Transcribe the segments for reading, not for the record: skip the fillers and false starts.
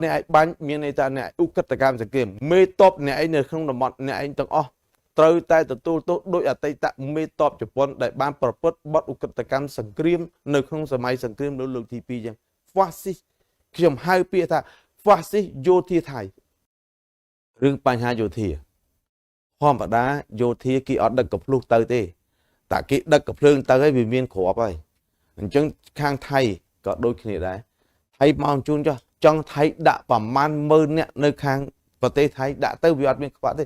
អ្នកឯងបាញ់មានន័យថាអ្នកឧក្រិដ្ឋកម្មសង្គ្រាមមេតបអ្នកឯងនៅក្នុងតំបន់អ្នកឯងទាំងអស់ត្រូវតែទទួលទោសដោយអតីតមេតបជប៉ុនដែលបានប្រព្រឹត្តបទឧក្រិដ្ឋកម្មសង្គ្រាមនៅក្នុងសម័យសង្គ្រាមលោកទី2ចឹង fascist ខ្ញុំហៅពាក្យថា fascist យោធាថៃរឿងបញ្ហាយោធាធម្មតាយោធាគេអត់ដឹកកំភ្លុះទៅទេតែគេដឹកកំភ្លើងទៅហើយវាមានគ្រាប់ហើយអញ្ចឹងខាងថៃក៏ដូចគ្នាដែរថៃមកជូនចុះចង់ថៃដាក់ប្រមាណម៉ឺនអ្នកនៅខាងប្រទេសថៃដាក់ទៅវាអត់មានខ្វះទេ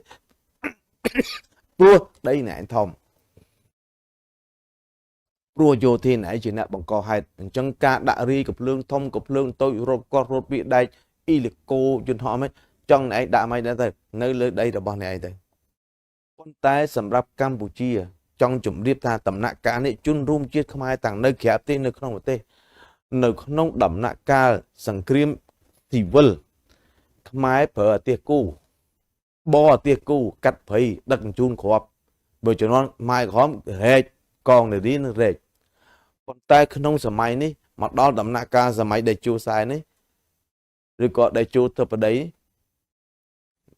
ព្រោះដីណែធំព្រោះយោធាណែជាអ្នកបង្កហេតុអញ្ចឹងការដាក់រីកំភ្លើងធំកំភ្លើងតូចរត់គាត់រត់ពីដែកអ៊ីលីកូយន្តហោះមិនចង់ណែដាក់មិនដែរទៅនៅលើដីរបស់អ្នកឯងទៅប៉ុន្តែសម្រាប់កម្ពុជាចង់ជម្រាបថាដំណាក់កាលនេះជនរួមជាតិខ្មែរទាំងនៅក្រៅប្រទេសនៅក្នុងប្រទេសនៅក្នុងដំណាក់កាលសង្គ្រាមស៊ីវិលខ្មែរប្រើអាទេសគូបអាទេសគូកាត់ព្រៃដឹកជញ្ជូនគ្រាប់បើជំនាន់ម៉ែក្រហមរែកកងនារីនឹងរែកប៉ុន្តែក្នុងសម័យនេះមកដល់ដំណាក់កាលសម័យដេជោសែននេះឬក៏ដេជោធិបតី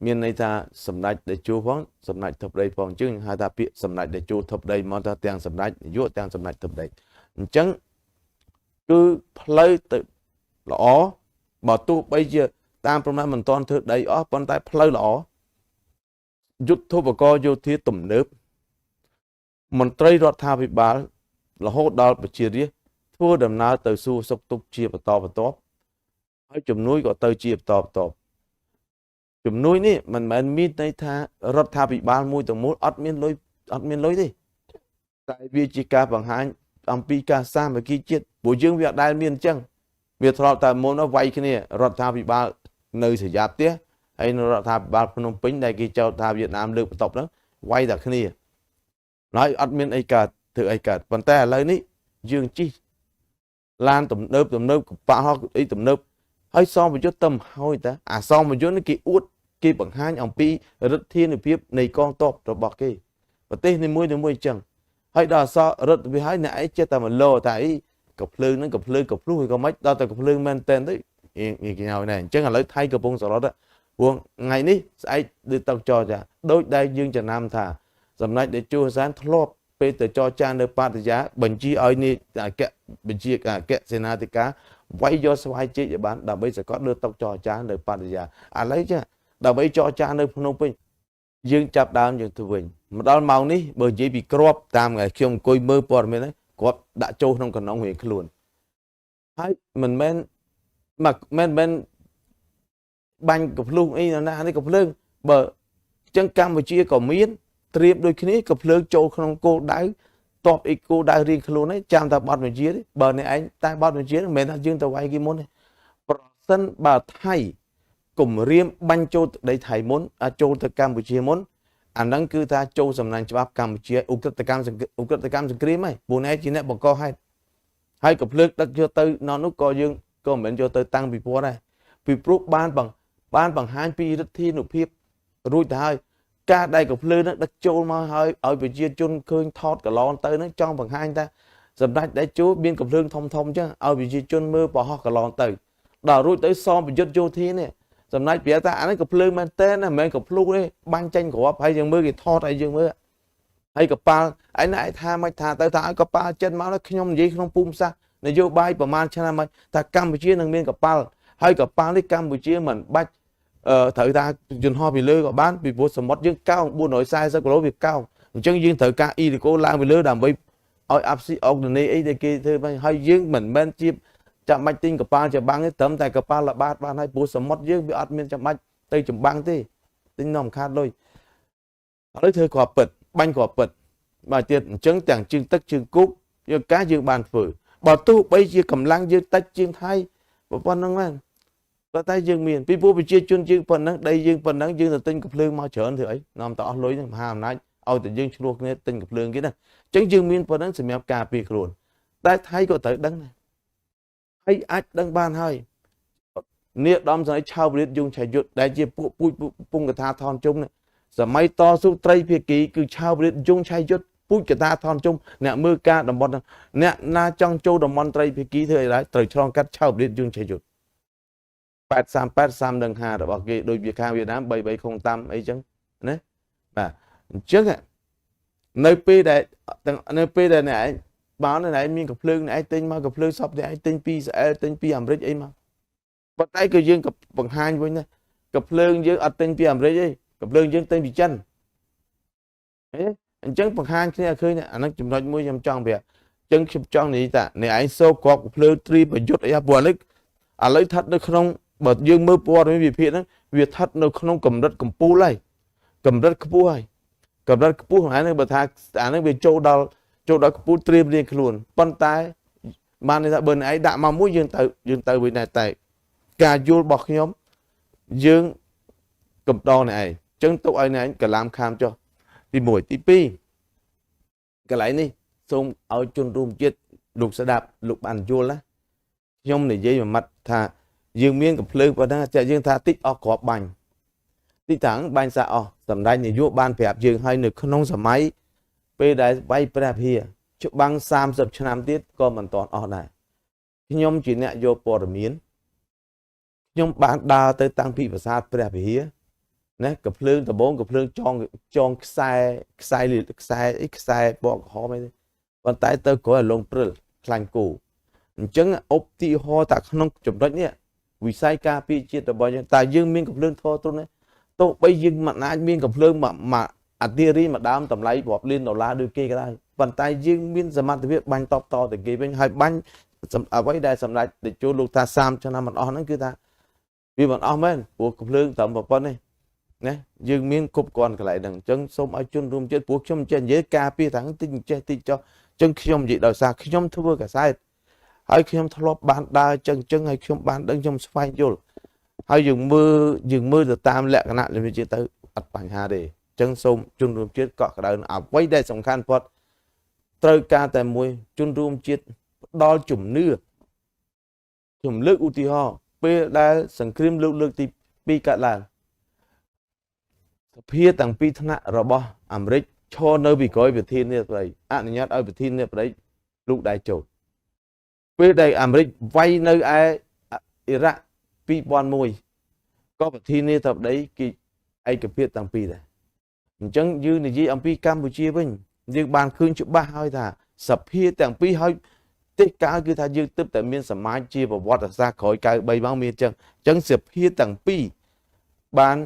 មានន័យថាសម្ដេចតេជោផងសម្ដេចធិបតីផងអញ្ចឹងហៅថាពាក្យសម្ដេចតេជោធិបតីមកថាទាំងសម្ដេចនាយកទាំងសម្ដេចធិបតីអញ្ចឹងគឺផ្លូវទៅល្អបើទោះបីជាតាមប្រមាណមិនទាន់ធ្វើដីអស់ប៉ុន្តែផ្លូវល្អយុទ្ធឧបករណ៍យោធាទំនើបមន្ត្រីរដ្ឋាភិបាលរហូតដល់ប្រជារាស្ត្រធ្វើដំណើរទៅសួរសុខទុក្ខជាបន្តបន្ទាប់ហើយជំនួយក៏ទៅជាបន្តបន្ទាប់ជំនួយនេះមិនមែនមានន័យថារដ្ឋាភិបាលមួយទាំងមូលអត់មានលុយទេតែវាជាការបង្ហាញអំពីការសាមគ្គីជាតិព្រោះយើងវាអត់ដែលមានអញ្ចឹងវាធ្លាប់តែមុនវាយគ្នារដ្ឋាភិបាលនៅសយ៉ាផ្ទះហើយរដ្ឋាភិបាលភ្នំពេញដែលគេចោទថាវៀតណាមលើកបន្ទប់ហ្នឹងវាយតែគ្នាហើយអត់មានអីកើតធ្វើអីកើតប៉ុន្តែឥឡូវនេះយើងជិះឡានទំនើបកប៉ាល់ហោះអីទំនើបហើយសមយុទ្ធទៅហើយតាអាសមយុទ្ធនេះគេអួតគេបង្ហាញអំពីឫទ្ធានុភាពនៃកងទ័ពរបស់គេប្រទេសនីមួយៗអញ្ចឹងហើយដល់អសរដ្ឋវាហើយអ្នកឯងចេះតែមកលោតែអីកំភ្លើងហ្នឹងកំភ្លើងកំភ្លុះក៏មិនដល់តែកំភ្លើងមែនតែនទៅគេញ៉ៅណែអញ្ចឹងឥឡូវថៃកំពុងសរត់ព្រោះថ្ងៃនេះស្អែកដូចតចរចាដូចដែលយើងចំណាំថាសម្ដេចតេជោហ៊ុនសែនធ្លាប់ពេលទៅចរចានៅបាតយាបញ្ជាឲ្យនេះអគ្គបញ្ជាអគ្គសេនាធិការវាយយកស្វាយជែកឲ្យបានដើម្បីសកត់លើតុចរចានៅបាតយាឥឡូវចាដើម្បីចរចានៅភ្នំពេញយើងចាប់ដើមយើងទៅវិញមកដល់ម៉ោងនេះបើនិយាយពីក្របតាមខ្ញុំអង្គុយមើលព័ត៌មានហ្នឹងគ្រាប់ដាក់ចូលក្នុងកណ្ដុងរៀងខ្លួនហើយមិនមែនបាញ់កំភ្លុះអីណានេះកំភ្លើងបើចឹងកម្ពុជាក៏មានត្រៀមដូចគ្នាកំភ្លើងចូលក្នុងគោលដៅតបអីគោលដៅរៀងខ្លួននេះចាំតែបត់វិជាទេបើអ្នកឯងតែបត់វិជាមិនមែនថាយើងទៅវាយគេមុនទេប្រសិនបើថៃគម្រាមបាញ់ចូលដីថៃមុនចូលទៅកម្ពុជាមុនអាហ្នឹងគឺថាចូលសំណាញ់ច្បាប់កម្ពុជាឧក្រិដ្ឋកម្មសង្គ្រាមហើយពួកនេះជាអ្នកបង្កហេតុហើយកំភ្លើងដឹកយកទៅនោះក៏យើងក៏មិនមែនយកទៅតាំងពីព្រោះដែរពីព្រោះបានបង្ហាញពីឫទ្ធានុភាពរួចទៅហើយការដែលកំភ្លើងនឹងដឹកចូលមកហើយឲ្យប្រជាជនឃើញថតកន្លងទៅនឹងចង់បង្ហាញថាសម្ដេចដែលចូលមានកំភ្លើងធំអញ្ចឹងឲ្យប្រជាជនមើលប្រហោះកន្លងទៅដល់រួចទៅសមប្រយុទ្ធយោធានេះសម្ដេចប្រាប់ថាអានេះកំភ្លើងមែនតើមិនមែនកំភ្លុះទេបាញ់ចេញគ្រាប់ហើយយើងមើលគេថតឲ្យយើងមើលហើយកប៉ាល់ឯណែថាមិនថាទៅថាឲ្យកប៉ាល់ចិនមកខ្ញុំនិយាយក្នុងភូមិសាស្ត្រនយោបាយប្រមាណឆ្នាំមកថាកម្ពុជានឹងមានកប៉ាល់ហើយកប៉ាល់នេះកម្ពុជាមិនបាច់ត្រូវថាយន្តហោះពីលើក៏បានពីព្រោះសមុទ្រយើងកោង440គីឡូវាកោងអញ្ចឹងយើងត្រូវការអ៊ីលីកូឡើងពីលើដើម្បីឲ្យអាប់ស៊ីអុកនីអីដែលគេធ្វើហើយយើងមិនមែនជាចាំបាច់ទិញកប៉ាល់ចម្បាំងទេត្រឹមតែកប៉ាល់ល្បាតបានហើយព្រោះសមុទ្រយើងវាអត់មានចាំបាច់ទៅចម្បាំងទេទិញនាំខាតលុយឥឡូវធ្វើគ្រាប់ពិតបាញ់គ្រាប់ពិតបាទទៀតអញ្ចឹងទាំងជើងទឹកជើងគោកយើងការយើងបានធ្វើបើទោះបីជាកម្លាំងយើងតិចជាងថៃប៉ុណ្្នឹងមែនតែយើងមានពីព្រោះប្រជាជនយើងប៉ុណ្ណឹងដីយើងប៉ុណ្ណឹងយើងទៅទិញកំភ្លើងមកច្រើនធ្វើអីនាំទៅអស់លុយហ្នឹងមហាអំណាចឲ្យតែយើងឆ្លោះគ្នាទិញកំភ្លើងគេណាអញ្ចឹងយើងមានប៉ុណ្ណឹងសម្រាប់ការពារខ្លួនតែថៃក៏ត្រូវដឹងដែរហើយអាចដឹងបានហើយនេះដំស្រីឆៅវិរិទ្ធយងឆៃយុទ្ធដែលជាពួកពូជពងកថាថនជុំសម័យតស៊ូត្រីភាគីគឺឆៅវិរិទ្ធយងឆៃយុទ្ធពូជកថាថនជុំអ្នកមើលការតំបន់អ្នកណាចង់ចូលតំបន់ត្រីភាគីធ្វើអីដែរត្រូវឆ្លងកាត់ឆៅវិរិទ្ធយងឆៃយុទ្ធ 838នឹង5របស់គេដូចវាខាងវៀតណាម33không tamអីចឹងណាបាទអញ្ចឹងនៅពេលដែលអ្នកឯងបើអ្នកឯងមានកំភ្លើងអ្នកឯងទិញមកកំភ្លើងសពអ្នកឯងទិញពីអ៊ីស្រាអែលទិញពីអាមេរិកអីមកប៉ុន្តែគឺយើងក៏បង្ហាញវិញដែរកំភ្លើងយើងអត់ទិញពីអាមេរិកទេកំភ្លើងយើងទិញពីចិនអញ្ចឹងបង្ហាញគ្នាឃើញអាហ្នឹងចំណុចមួយខ្ញុំចង់ប្រាប់អញ្ចឹងខ្ញុំចង់និយាយថាអ្នកឯងសូកកំភ្លើងទ្រីប្រយុទ្ធអីព្រោះឥឡូវស្ថិតនៅក្នុងបើយើងមើលព័ត៌មានវិភាគហ្នឹងវាស្ថិតនៅក្នុងកម្រិតកម្ពូលហើយកម្រិតខ្ពស់ហើយកម្រិតខ្ពស់អានេះបើថាអានេះវាចូលដល់កម្ពូលត្រៀមរៀងខ្លួនប៉ុន្តែបានន័យថាបើអ្នកឯងដាក់មកមួយយើងទៅវិញដែរតែការយល់របស់ខ្ញុំយើងកំដរអ្នកឯងអញ្ចឹងទុកឲ្យអ្នកឯងកលាមខាមចុះទី1ទី2កន្លែងនេះសូមឲ្យជនរួមជាតិលោកស្ដាប់លោកបានយល់ណាខ្ញុំនិយាយមួយម៉ាត់ថាយើងមានកំភ្លើងប៉ុណ្ណឹងតែយើងថាតិចអស់ក្របបាញ់ទីតាំងបាញ់សាអស់សម្ដេចនាយកបានប្រាប់យើងហើយនៅក្នុងសម័យពេលដែលវាយព្រះភិហាច្បាំង30ឆ្នាំទៀតក៏មិនទាន់អស់ដែរខ្ញុំជាអ្នកយកព័ត៌មានខ្ញុំបានដើរទៅតាំងពីប្រាសាទព្រះវិហារណាកំភ្លើងដំបងកំភ្លើងចងខ្សែពណ៌ក្រហមអីប៉ុន្តែទៅក្រោយឲ្យលងព្រិលខ្លាញ់គោអញ្ចឹងឧបទាហរណ៍តែក្នុងចំណុចនេះវិស័យការពារជាតិរបស់យើងតែយើងមានកំភ្លើងធរទ្រុនទេទោះបីយើងមិនអាចមានកំភ្លើងមកអាធិរីមួយដើមតម្លៃរាប់លានដុល្លារដូចគេក៏ដោយប៉ុន្តែយើងមានសមត្ថភាពបាញ់តបតទៅគេវិញហើយបាញ់អ្វីដែលសម្ដេចតេជោលោកថា30ឆ្នាំមិនអស់ហ្នឹងគឺថាវាមិនអស់មែនព្រោះកំភ្លើងត្រឹមប៉ុណ្ណេះណាយើងមានគ្រប់គ្រាន់កន្លែងហ្នឹងអញ្ចឹងសូមឲ្យជនរួមជាតិព្រោះខ្ញុំចេះនិយាយការពារទាំងតិចចេះតិចចុះអញ្ចឹងខ្ញុំនិយាយដោយសារខ្ញុំធ្វើកាសែតហើយខ្ញុំធ្លាប់បានដើរអញ្ចឹងហើយខ្ញុំបានដឹងខ្ញុំស្វែងយល់ហើយយើងមើលទៅតាមលក្ខណៈវិទ្យាទៅអត់បញ្ហាទេអញ្ចឹងសូមជនរួមជាតិកក់ក្ដៅអ្វីដែលសំខាន់បំផុតត្រូវការតែមួយជនរួមជាតិផ្ដល់ជំនឿខ្ញុំលើកឧទាហរណ៍ពេលដែលសង្គ្រាមលើកទី2កើតឡើងសភាទាំងពីរថ្នាក់របស់អាមេរិកឈរនៅពីក្រោយប្រធានាធិបតីអនុញ្ញាតឲ្យប្រធានាធិបតីលោកដៃចូលពេលដែលអាមេរិកវាយនៅឯអ៊ីរ៉ាក់2001ក៏ប្រធានាធិបតីគេឯកភាពទាំងពីរដែរអញ្ចឹងយើងនិយាយអំពីកម្ពុជាវិញយើងបានឃើញច្បាស់ហើយថាសភាទាំងពីរហើយទេកាលគឺថាយើងទើបតែមានសមាជជាប្រវត្តិសាស្ត្រក្រោយ93មកមានអញ្ចឹងសភាទាំងពីរបាន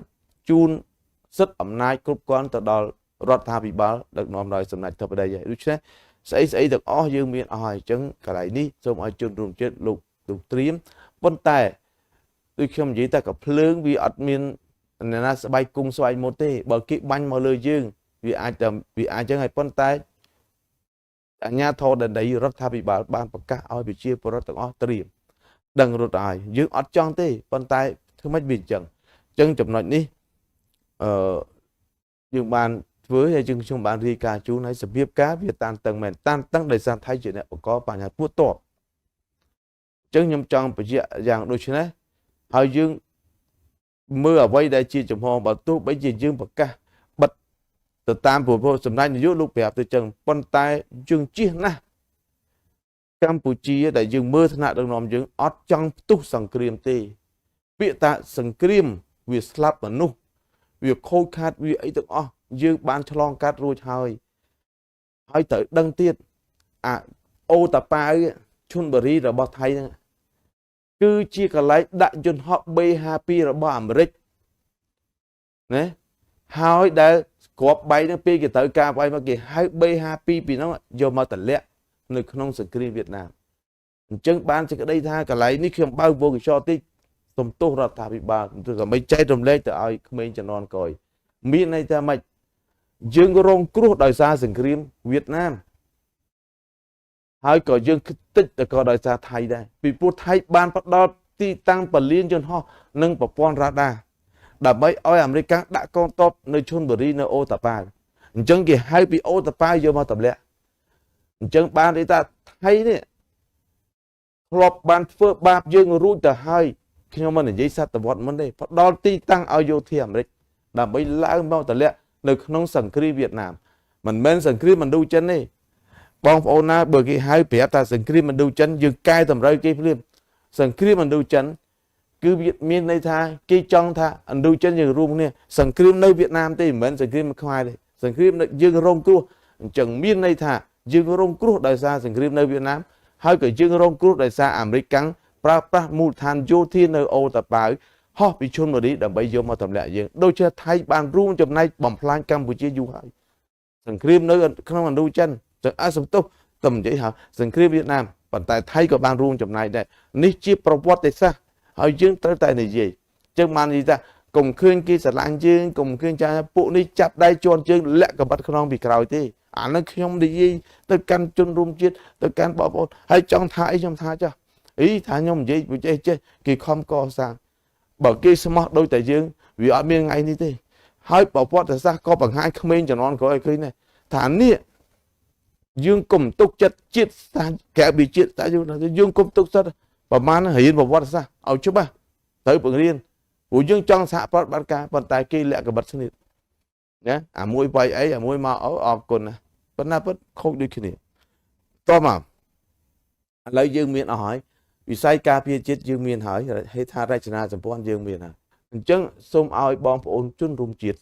ជូនសិទ្ធិអំណាចគ្រប់គ្រាន់ទៅដល់រដ្ឋាភិបាលដឹកនាំដោយសម្ដេចធិបតីហើយដូច្នេះស្អីទាំងអស់យើងមានអស់ហើយអញ្ចឹងកន្លែងនេះសូមឲ្យជនរួមជាតិលោកត្រៀមប៉ុន្តែដូចខ្ញុំនិយាយតែកំភ្លើងវាអត់មានអ្នកណាស្បែកគង់ស្វែងមុតទេបើគេបាញ់មកលើយើងវាអាចអញ្ចឹងហើយប៉ុន្តែអញ្ញាធរដីរដ្ឋាភិបាលបានប្រកាសឲ្យប្រជាពលរដ្ឋទាំងអស់ត្រៀមដឹងរត់ហើយយើងអត់ចង់ទេប៉ុន្តែធ្វើម៉េចវាអញ្ចឹងចំណុចនេះយើងបានធ្វើហើយខ្ញុំបានរាយការណ៍ជូនឲ្យសភាពការវាតានតឹងមែនតានតឹងដោយសារថៃជាអ្នកបង្កបញ្ហាពួតតបអញ្ចឹងខ្ញុំចង់បញ្ជាក់យ៉ាងដូចនេះហើយយើងមើលអ្វីដែលជាចំហបើទោះបីជាយើងប្រកាសបិទទៅតាមប្រព័ន្ធសម្ដេចនាយកលោកប្រាប់ទៅចឹងប៉ុន្តែយើងជៀសណាស់កម្ពុជាដែលយើងមើលឋានៈដឹកនាំយើងអត់ចង់ផ្ទុះសង្គ្រាមទេពាក្យថាសង្គ្រាមវាស្លាប់មនុស្សវាខូចខាតវាអីទាំងអស់យើងបានឆ្លងកាត់រួចហើយត្រូវដឹងទៀតអាអូតាប៉ាវឈុនបូរីរបស់ថៃហ្នឹងគឺជាកន្លែងដាក់យន្តហោះ B52 របស់អាមេរិកណាហើយដែលគ្រាប់បែកហ្នឹងពេលគេត្រូវការបែកមកគេហៅ B52 ពីហ្នឹងយកមកតម្លាក់នៅក្នុងសង្គ្រាមវៀតណាមអញ្ចឹងបានសេចក្តីថាកន្លែងនេះខ្ញុំបើកវោកចោតិចសំទោសរដ្ឋាភិបាលដើម្បីចែករំលែកទៅឲ្យក្មេងជំនាន់ក្រោយមានន័យថាម៉េចយើងរងគ្រោះដោយសារសង្គ្រាមវៀតណាមហើយក៏យើងគិតតិចតែក៏ដោយសារថៃដែរពីព្រោះថៃបានផ្ដល់ទីតាំងពលានយន្តហោះនិងប្រព័ន្ធរ៉ាដាដើម្បីឲ្យអាមេរិកដាក់កងទ័ពនៅឈុនបូរីនៅអូតាប៉ាវអញ្ចឹងគេហៅពីអូតាប៉ាវយកមកទម្លាក់អញ្ចឹងបានន័យថាថៃនេះធ្លាប់បានធ្វើបាបយើងរួចទៅហើយខ្ញុំមិននិយាយសតវត្សមុនទេផ្ដល់ទីតាំងឲ្យយោធាអាមេរិកដើម្បីឡើងមកទម្លាក់នៅក្នុងសង្គ្រាមវៀតណាមមិនមែនសង្គ្រាមឥណ្ឌូចិនទេបងប្អូនណាបើគេហៅប្រាប់ថាសង្គ្រាមឥណ្ឌូចិនយើងកែតម្រូវគេភ្លាមសង្គ្រាមឥណ្ឌូចិន cứ Việt miền đây tha cái trong tha anh đu chân như rung nè sừng krim nơi Việt Nam thì mình sừng krim khoai đây sừng krim nơi dương rong cua chẳng miền đây tha dương rong cua đại sa sừng krim nơi Việt Nam hai cái dương rong cua đại sa American pra mù than vô thiên nơi ô tập bảo họ bị chôn vào đi đầm bây giờ mà tầm lại dương đôi chơi thay bàn rung trong này bầm plan Campuchia du hải sừng krim nơi không anh đu chân sừng ai sừng túc tầm vậy hả sừng krim Việt Nam bản tại thay có bàn rung trong này đây ní chia proport đại sa hỏi dương tới tại này gì chứ mà gì ta cùng khuyên kia sẽ lãng dương cùng khuyên cha phụ ní chặt đây chôn dương lẹ cả bắt không bị cào thế nó không đi gì tôi căn chôn rung chết tôi căn bỏ bỏ hay trong tha cho ý thả nhom gì bị chơi kỳ không có sang bởi kia smart đôi tại dương vì ở bên ngay như thế hai bỏ bỏ là ra có bằng hai comment cho nó có cái này thả nè dương cùng tục chất chết kẻ bị chết tại dương cùng tục chất và man nó hiện vào what ra ở chỗ ba tới bậc riêng của dương trong xã bắt cá vận tài kia lẹ cái bật sinh nhé mũi bay ấy mũi màu ở còn nè vẫn là vẫn không đi kia to mà lấy dương miền hỏi vì sai ca phía chết dương miền hỏi hay tha ra china trong bọn dương miền à chân xôm ao bom ôn chun rung chết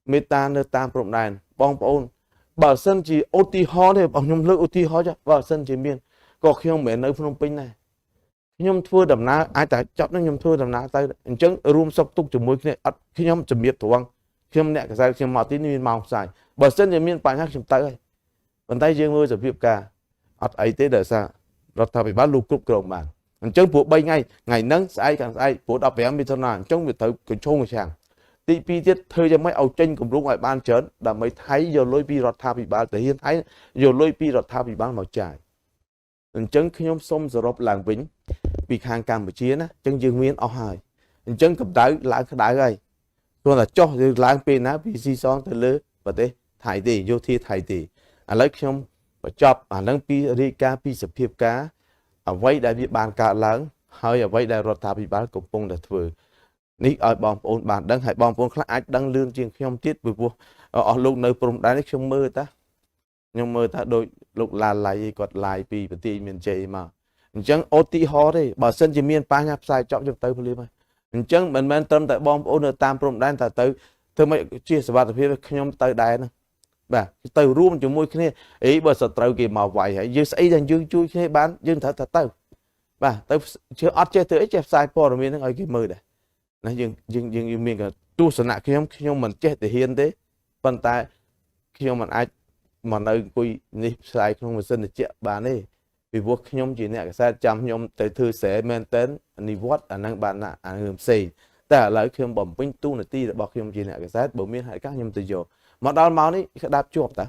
meta nơi tam trọng đàn bom ôn bảo sân chỉ oti ho này bảo nhung lưỡi oti ho chứ bảo sân chỉ miền có khi không mẹ nơi Phnom Penh này nhom thưa đầm ná ai tại chọn nó nhom thưa đầm ná tay chứng room sọc tuk chùm mũi kia khi nhom chùm miệt thuang khi nhom nẹt cái sai khi màu tín màu xài bờ sân thì miên bài hát chùm tay bàn tay riêng mưa chùm việc cả ấy tế đời xa rồi ta phải bắt lục cục cầu bàn chứng buộc bay ngay ngày nắng sai càng sai buộc đọc vẽ như thế nào trong việc thử cái chung người chàng tí pi tiết thời cho mấy âu tranh cùng lúc ngoài ban chớn đã mới thấy giờ lôi pi rọt tha bị bán thể hiện thấy giờ lôi pi rọt tha bị bán màu trải chứng khi nhom xông rồi rộp làng vĩnh bị hàng Campuchia á chân dương miền ở hai chân cầm đá lại cái đá rồi rồi là cho làng bên á bị di son từ lứa và thế thải tỷ vô thi thải tỷ lấy không và chọc nâng pi rica pi sập hiệp cá ở vây đại bị bàn cả lớn hơi ở vây đại rọt thả bị bán cục bông để thừa ní ở bom ôn bàn đăng hay bom ôn khác đăng lương trên không tiết vừa vô ở lúc nơi prom đá không mơ ta nhưng mơ ta đôi lúc là lại còn lại pi và ti miền tây mà chẳng oti ho đấy bảo sân chỉ miền pa nhập sai chọn cho tới phơi mà chẳng mình tâm tại bom ôn ở tam prom đan tại tới thôi mấy chia sẻ vào phía nhom tới đài nè bà từ room cho môi kia ý bờ sờ tới kì màu vậy hãy dương xây dần dương chui khi bán dương thật tới bà tới chưa ót chơi tới chép sai po rồi miền nó cái mơ này nó dương miền cả tu sửa nạ khi nhom mình chết thì hiền thế bàn tay khi nhom mình ai mà nơi quy ni sai không mình xin được chuyện bà này vì vua nhom chỉ nè cái sai chăm nhom tới thư sẽ men tên ni vót năng bàn nè hưởng xìแต่lại khi bẩm vinh tu là ti đã bảo khi chỉ nè cái sai bổ miên hại các nhom từ giờ mà đào máu đấy đáp chuột ta